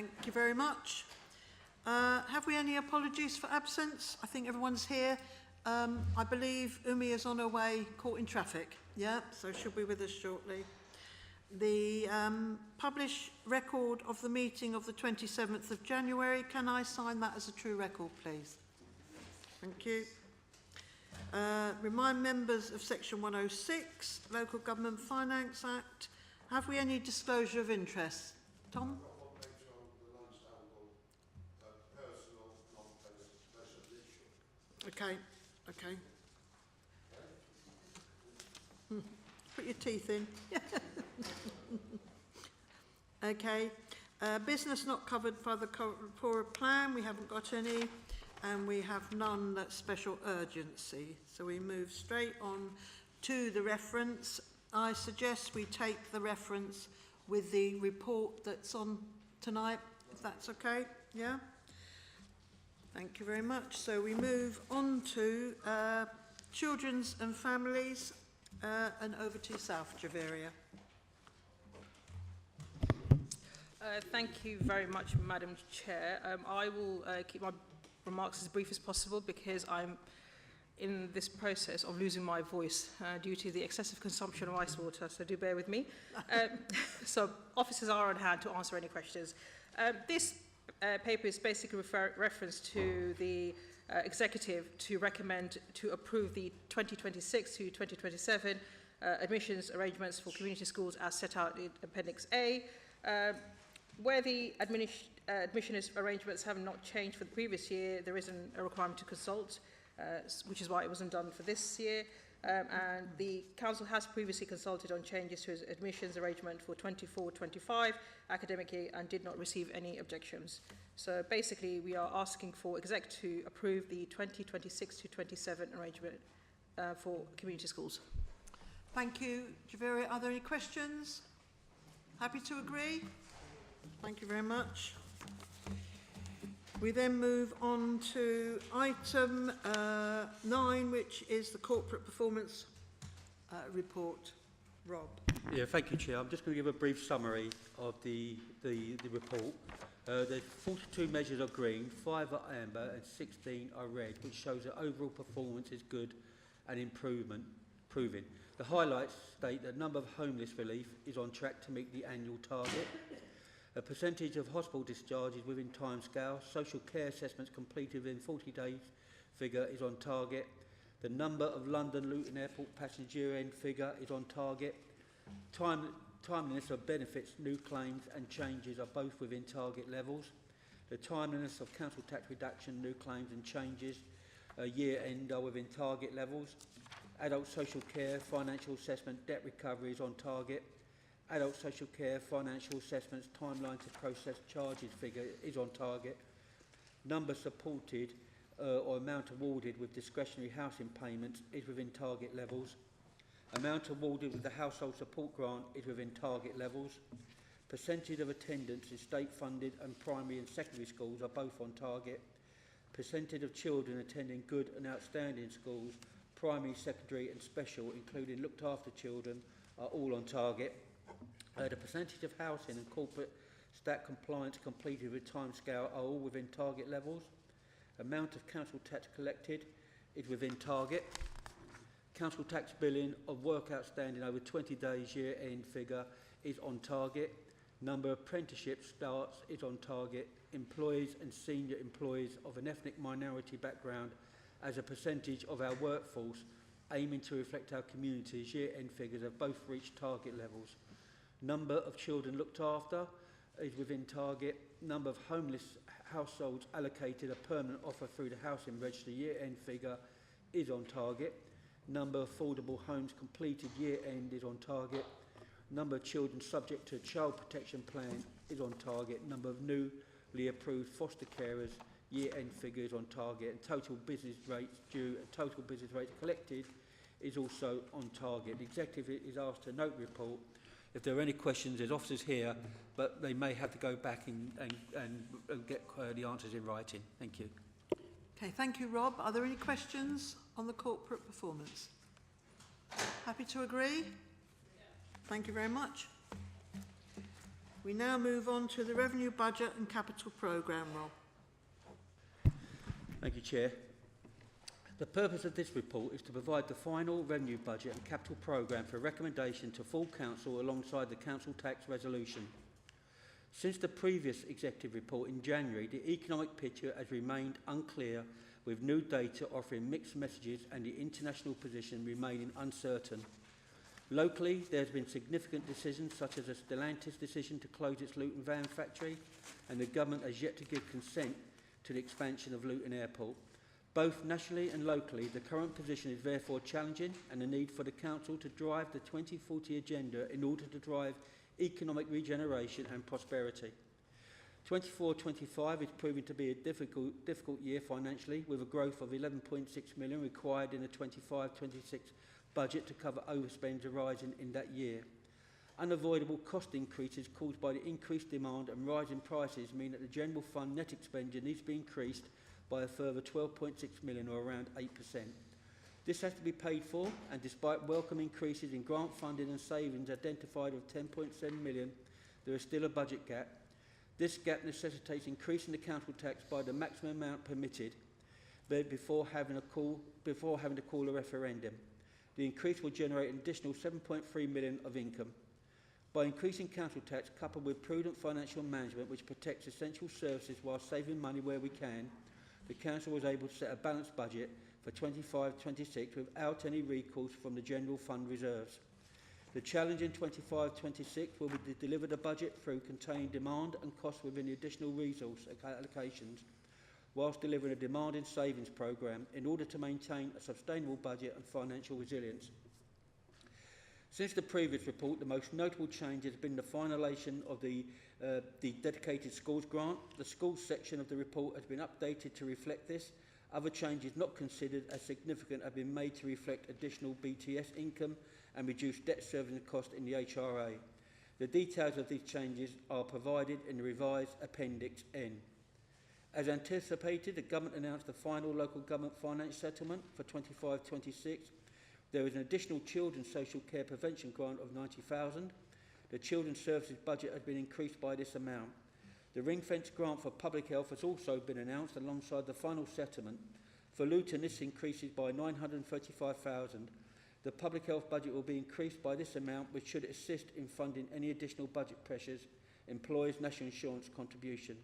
Thank you very much. Have we any apologies for absence? I think everyone's here. I believe Umi is on her way, caught in traffic. Yeah, so she'll be with us shortly. The published record of the meeting of the 27th of January, can I sign that as a true record, please? Thank you. Remind members of Section 106, Local Government Finance Act. Have we any disclosure of interest? Tom? Okay, okay. Put your teeth in. Okay. Business not covered by the corporate plan, we haven't got any, and we have none that's special urgency. So we move straight on to the reference. I suggest we take the reference with the report that's on tonight, if that's okay. Yeah? Thank you very much. So we move on to children's and families, and over to yourself, Javeria. Thank you very much, Madam Chair. I will keep my remarks as brief as possible because I'm in this process of losing my voice due to the excessive consumption of ice water, so do bear with me. So officers are on hand to answer any questions. This paper is basically reference to the executive to recommend to approve the 2026 to 2027 admissions arrangements for community schools as set out in Appendix A. Where the admissions arrangements have not changed for the previous year, there isn't a requirement to consult, which is why it wasn't done for this year. And the Council has previously consulted on changes to its admissions arrangement for 24-25 academic year and did not receive any objections. So basically, we are asking for exec to approve the 2026 to 27 arrangement for community schools. Thank you, Javeria. Are there any questions? Happy to agree? Thank you very much. We then move on to item 9, which is the corporate performance report. Rob. Yeah, thank you, Chair. I'm just going to give a brief summary of the report. There's 42 measures are green, 5 are amber and 16 are red, which shows that overall performance is good and improving. The highlights state that the number of homeless relief is on track to meet the annual target. A percentage of hospital discharges within timescale, social care assessments completed within 40 days figure is on target. The number of London Luton Airport passenger year-end figure is on target. Timeliness of benefits, new claims and changes are both within target levels. The timeliness of council tax reduction, new claims and changes year-end are within target levels. Adult social care, financial assessment, debt recovery is on target. Adult social care, financial assessments, timeline to process charges figure is on target. Number supported or amount awarded with discretionary housing payments is within target levels. Amount awarded with the household support grant is within target levels. Percentage of attendance in state-funded and primary and secondary schools are both on target. Percentage of children attending good and outstanding schools, primary, secondary and special, including looked after children, are all on target. The percentage of housing and corporate stat compliance completed with timescale are all within target levels. Amount of council tax collected is within target. Council tax billing of work outstanding over 20 days year-end figure is on target. Number of apprenticeship starts is on target. Employees and senior employees of an ethnic minority background as a percentage of our workforce aiming to reflect our communities year-end figures have both reached target levels. Number of children looked after is within target. Number of homeless households allocated a permanent offer through the housing register year-end figure is on target. Number of affordable homes completed year-end is on target. Number of children subject to a child protection plan is on target. Number of newly approved foster carers year-end figures on target. And total business rates due and total business rates collected is also on target. The executive is asked to note the report. If there are any questions, there's officers here, but they may have to go back and get the answers in writing. Thank you. Okay, thank you, Rob. Are there any questions on the corporate performance? Happy to agree? Thank you very much. We now move on to the revenue budget and capital programme, Rob. Thank you, Chair. The purpose of this report is to provide the final revenue budget and capital programme for recommendation to full council alongside the council tax resolution. Since the previous executive report in January, the economic picture has remained unclear, with new data offering mixed messages and the international position remaining uncertain. Locally, there has been significant decisions such as the Stellantis decision to close its Luton van factory, and the government has yet to give consent to the expansion of Luton Airport. Both nationally and locally, the current position is therefore challenging, and the need for the Council to drive the 2040 agenda in order to drive economic regeneration and prosperity. 24-25 is proving to be a difficult year financially, with a growth of 11.6 million required in the 25-26 budget to cover overspends arising in that year. Unavoidable cost increases caused by the increased demand and rising prices mean that the general fund net expenditure needs to be increased by a further 12.6 million, or around 8%. This has to be paid for, and despite welcome increases in grant funding and savings identified of 10.7 million, there is still a budget gap. This gap necessitates increasing the council tax by the maximum amount permitted before having to call a referendum. The increase will generate an additional 7.3 million of income. By increasing council tax coupled with prudent financial management which protects essential services while saving money where we can, the council was able to set a balanced budget for 25-26 without any recourse from the general fund reserves. The challenge in 25-26 will be to deliver the budget through containing demand and costs within the additional resource allocations, whilst delivering a demanding savings programme in order to maintain a sustainable budget and financial resilience. Since the previous report, the most notable change has been the finalisation of the dedicated schools grant. The schools section of the report has been updated to reflect this. Other changes not considered as significant have been made to reflect additional BTS income and reduced debt servicing cost in the HRA. The details of these changes are provided in the revised Appendix N. As anticipated, the government announced the final local government finance settlement for 25-26. There is an additional children's social care prevention grant of 90,000. The children's services budget has been increased by this amount. The ring-fence grant for public health has also been announced alongside the final settlement. For Luton, this increases by 935,000. The public health budget will be increased by this amount, which should assist in funding any additional budget pressures, employers' national insurance contribution.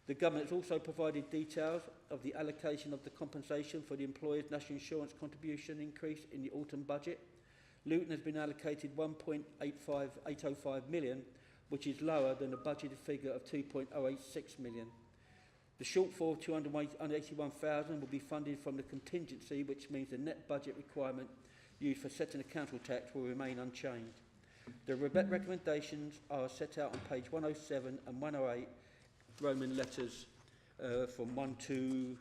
The government has also provided details of the allocation of the compensation for the employers' national insurance contribution increase in the autumn budget. Luton has been allocated 1.805 million, which is lower than the budgeted figure of 2.086 million. The shortfall of 281,000 will be funded from the contingency, which means the net budget requirement used for setting the council tax will remain unchanged. The recommendations are set out on page 107 and 108, Roman letters from 1 to,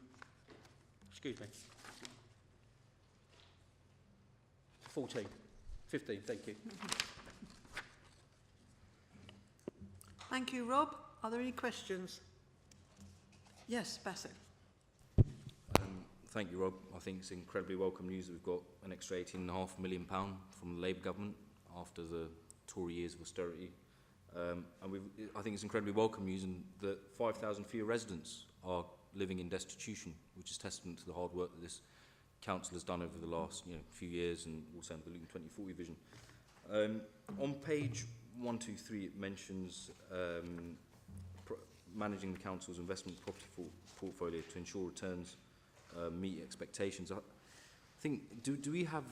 14, 15, thank you. Thank you, Rob. Are there any questions? Yes, Bassett. Thank you, Rob. I think it's incredibly welcome news that we've got an extra £18.5 million from the Labour government after the Tory years of austerity. I think it's incredibly welcome news that 5,000 fewer residents are living in destitution, which is testament to the hard work that this council has done over the last few years, and also in the Luton 2040 vision. On page 123, it mentions managing the council's investment property portfolio to ensure returns meet expectations. I think, do we have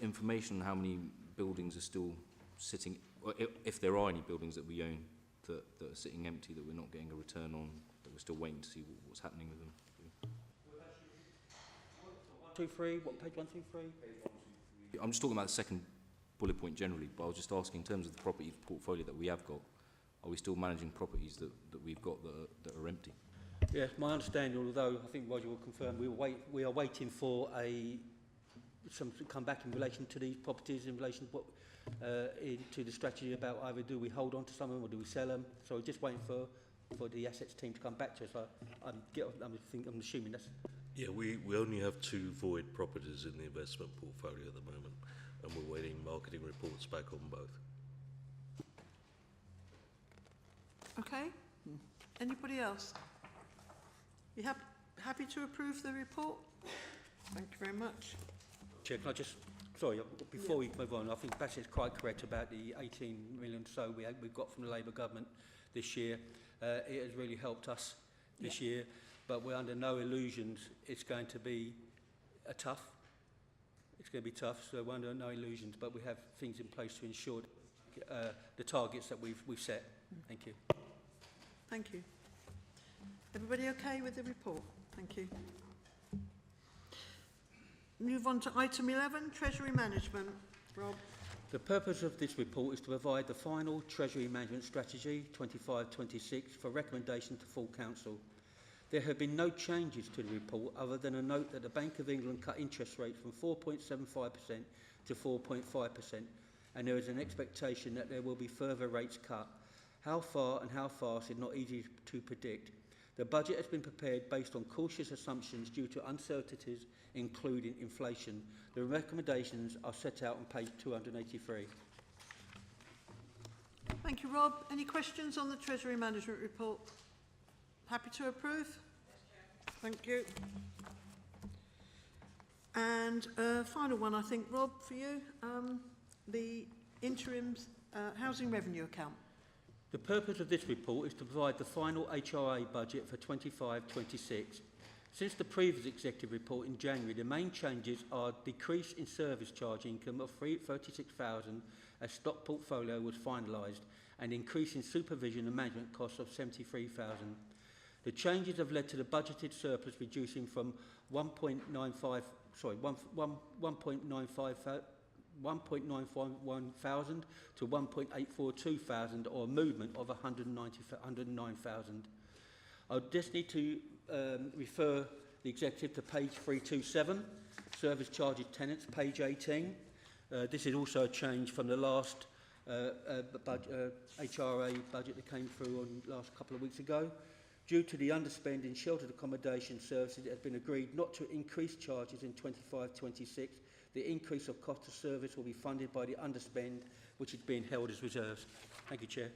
information on how many buildings are still sitting, or if there are any buildings that we own that are sitting empty that we're not getting a return on, that we're still waiting to see what's happening with them? 123, what, page 123? I'm just talking about the second bullet point generally, but I was just asking in terms of the property portfolio that we have got, are we still managing properties that we've got that are empty? Yes, my understanding, although I think Roger will confirm, we are waiting for something to come back in relation to these properties, in relation to what, to the strategy about either do we hold on to some of them or do we sell them. So we're just waiting for the assets team to come back to us. I'm assuming that's... Yeah, we only have 2 void properties in the investment portfolio at the moment, and we're waiting marketing reports back on both. Anybody else? You happy to approve the report? Thank you very much. Chair, can I just, sorry, before we move on, I think Bassett's quite correct about the 18 million so we've got from the Labour government this year. It has really helped us this year, but we're under no illusions it's going to be tough. It's going to be tough, so we're under no illusions, but we have things in place to ensure the targets that we've set. Thank you. Thank you. Everybody okay with the report? Thank you. Move on to item 11, Treasury Management. Rob. The purpose of this report is to provide the final Treasury Management Strategy 25-26 for recommendation to full Council. There have been no changes to the report other than a note that the Bank of England cut interest rates from 4.75% to 4.5%, and there is an expectation that there will be further rates cut. How far and how fast is not easy to predict. The budget has been prepared based on cautious assumptions due to uncertainties, including inflation. The recommendations are set out on page 283. Thank you, Rob. Any questions on the Treasury Management Report? Happy to approve? Thank you. And final one, I think, Rob, for you, the interim housing revenue account. The purpose of this report is to provide the final HRA budget for 25-26. Since the previous executive report in January, the main changes are decrease in service charge income of 36,000 as stock portfolio was finalised, and increase in supervision and management costs of 73,000. The changes have led to the budgeted surplus reducing from 1.951 thousand to 1.842 thousand, or a movement of 109,000. I just need to refer the executive to page 327, service charges tenants, page 18. This is also a change from the last HRA budget that came through on last couple of weeks ago. Due to the underspend in sheltered accommodation services, it has been agreed not to increase charges in 25-26. The increase of cost of service will be funded by the underspend, which is being held as reserves. Thank you, Chair.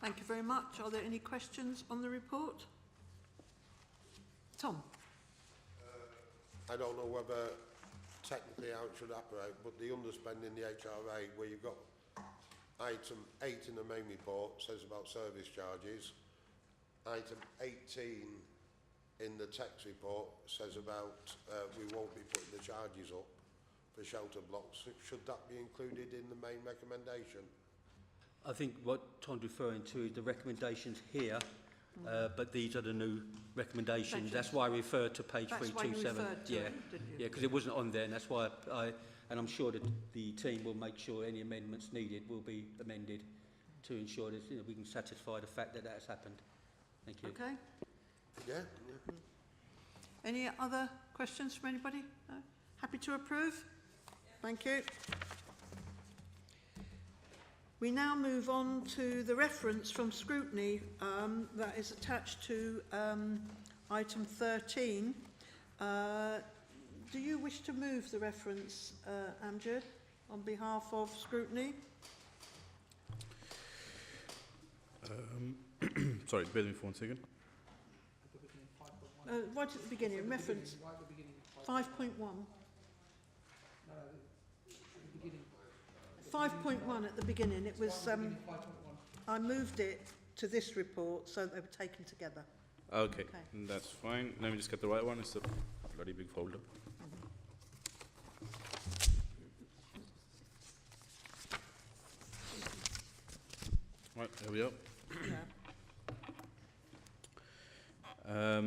Thank you very much. Are there any questions on the report? Tom? I don't know whether technically how it should operate, but the underspend in the HRA, where you've got item 8 in the main report, says about service charges. Item 18 in the tax report says about we won't be putting the charges up for shelter blocks. Should that be included in the main recommendation? I think what Tom's referring to is the recommendations here, but these are the new recommendations. That's why I referred to page 327. Yeah, because it wasn't on there, and that's why and I'm sure that the team will make sure any amendments needed will be amended to ensure that we can satisfy the fact that that has happened. Thank you. Okay. Yeah. Any other questions from anybody? No? Happy to approve? Thank you. We now move on to the reference from scrutiny that is attached to item 13. Do you wish to move the reference, Amjad, on behalf of scrutiny? Sorry, bear with me for 1 second. Right at the beginning, reference 5.1. 5.1 at the beginning. It was. I moved it to this report so they were taken together. Okay, that's fine. Let me just get the right one. It's a bloody big folder. Right, there we are. Yeah.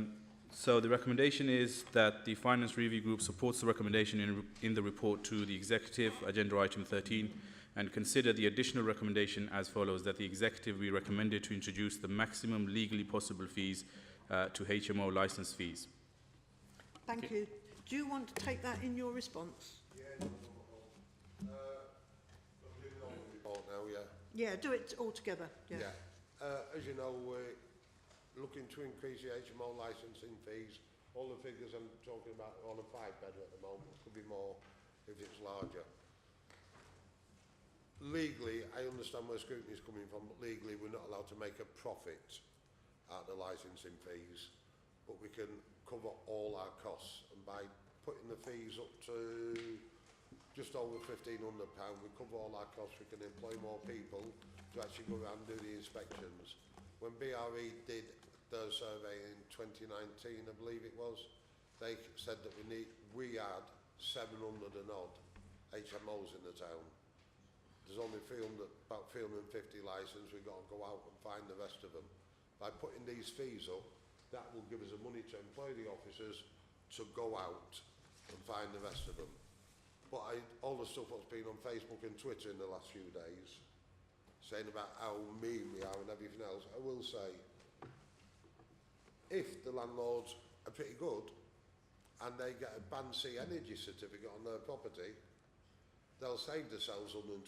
So the recommendation is that the Finance Review Group supports the recommendation in the report to the Executive, agenda item 13, and consider the additional recommendation as follows: that the Executive be recommended to introduce the maximum legally possible fees to HMO licence fees. Thank you. Do you want to take that in your response? Yeah. Report now, yeah. Yeah, do it all together. Yeah. As you know, we're looking to increase the HMO licensing fees. All the figures I'm talking about are on a 5-bedder at the moment. Could be more if it's larger. Legally, I understand where scrutiny is coming from, but legally we're not allowed to make a profit out of the licensing fees, but we can cover all our costs, and by putting the fees up to just over £1,500, we cover all our costs. We can employ more people to actually go around and do the inspections. When BRE did their survey in 2019, I believe it was, they said that we had 700 and odd HMOs in the town. There's only about 350 licensed. We've got to go out and find the rest of them. By putting these fees up, that will give us the money to employ the officers to go out and find the rest of them. But all the stuff that's been on Facebook and Twitter in the last few days, saying about how mean we are and everything else, I will say, if the landlords are pretty good and they get a Band C energy certificate on their property, they'll save themselves £122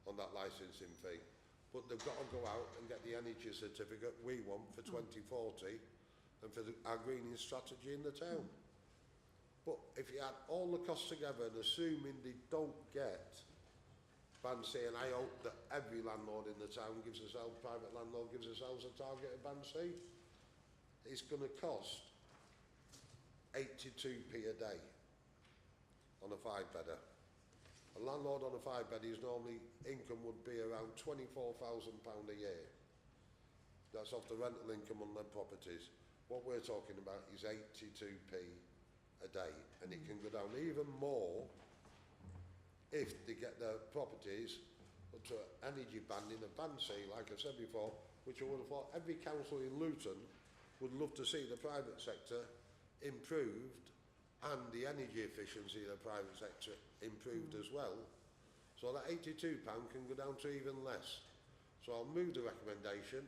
on that licensing fee. But they've got to go out and get the energy certificate we want for 2040 and for our greening strategy in the town. But if you add all the costs together and assuming they don't get Band C, and I hope that every landlord in the town gives themselves, private landlord gives themselves a target of Band C, it's going to cost 82p a day on a 5-bedder. A landlord on a 5-bedder, normally income would be around £24,000 a year. That's off the rental income on their properties. What we're talking about is 82p a day, and it can go down even more if they get their properties up to energy banding of Band C, like I said before, which I would have thought every council in Luton would love to see the private sector improved and the energy efficiency of the private sector improved as well. So that £82 can go down to even less. So I'll move the recommendation.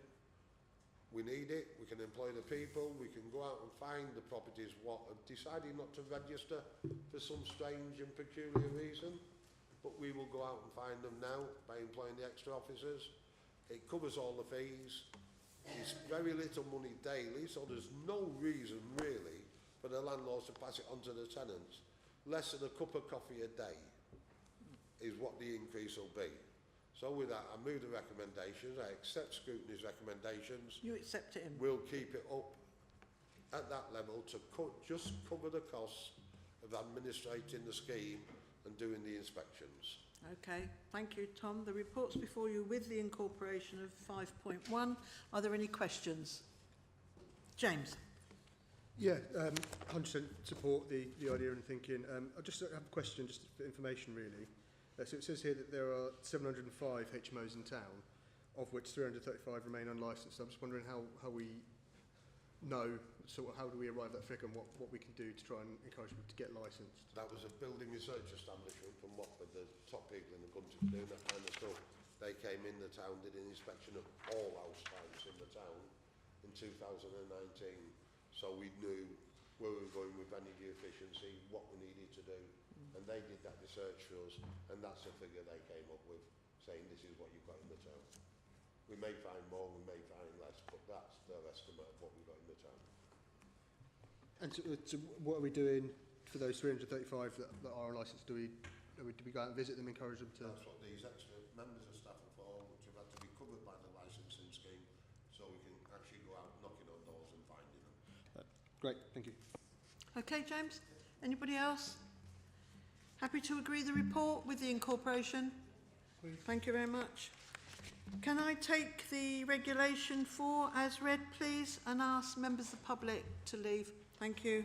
We need it, we can employ the people, we can go out and find the properties what have decided not to register for some strange and peculiar reason, but we will go out and find them now by employing the extra officers. It covers all the fees. It's very little money daily, so there's no reason really for the landlords to pass it on to the tenants. Less than a cup of coffee a day is what the increase will be. So with that, I move the recommendations. I accept scrutiny's recommendations. You accept it in? We'll keep it up at that level to just cover the costs of administrating the scheme and doing the inspections. Okay, thank you, Tom. The report's before you with the incorporation of 5.1. Are there any questions? James? Yeah, 100% support the idea and thinking. I just have a question, just for information really. So it says here that there are 705 HMOs in town, of which 335 remain unlicensed. So I'm just wondering how we know, sort of how do we arrive at that figure and what we can do to try and encourage people to get licensed. That was a building research establishment from Watford, the top people in the country for doing that kind of stuff. They came in the town, did an inspection of all house types in the town in 2019. So we knew where we were going with energy efficiency, what we needed to do. And they did that research for us, and that's the figure they came up with, saying this is what you've got in the town. We may find more, we may find less, but that's their estimate of what we've got in the town. And so what are we doing for those 335 that are unlicensed? Do we go out and visit them, encourage them to? That's what these extra members of staff are for, which have had to be covered by the licensing scheme, so we can actually go out knocking on doors and finding them. Great, thank you. Okay, James? Anybody else? Happy to agree the report with the incorporation? Please. Thank you very much. Can I take the regulation 4 as read, please, and ask members of the public to leave? Thank you.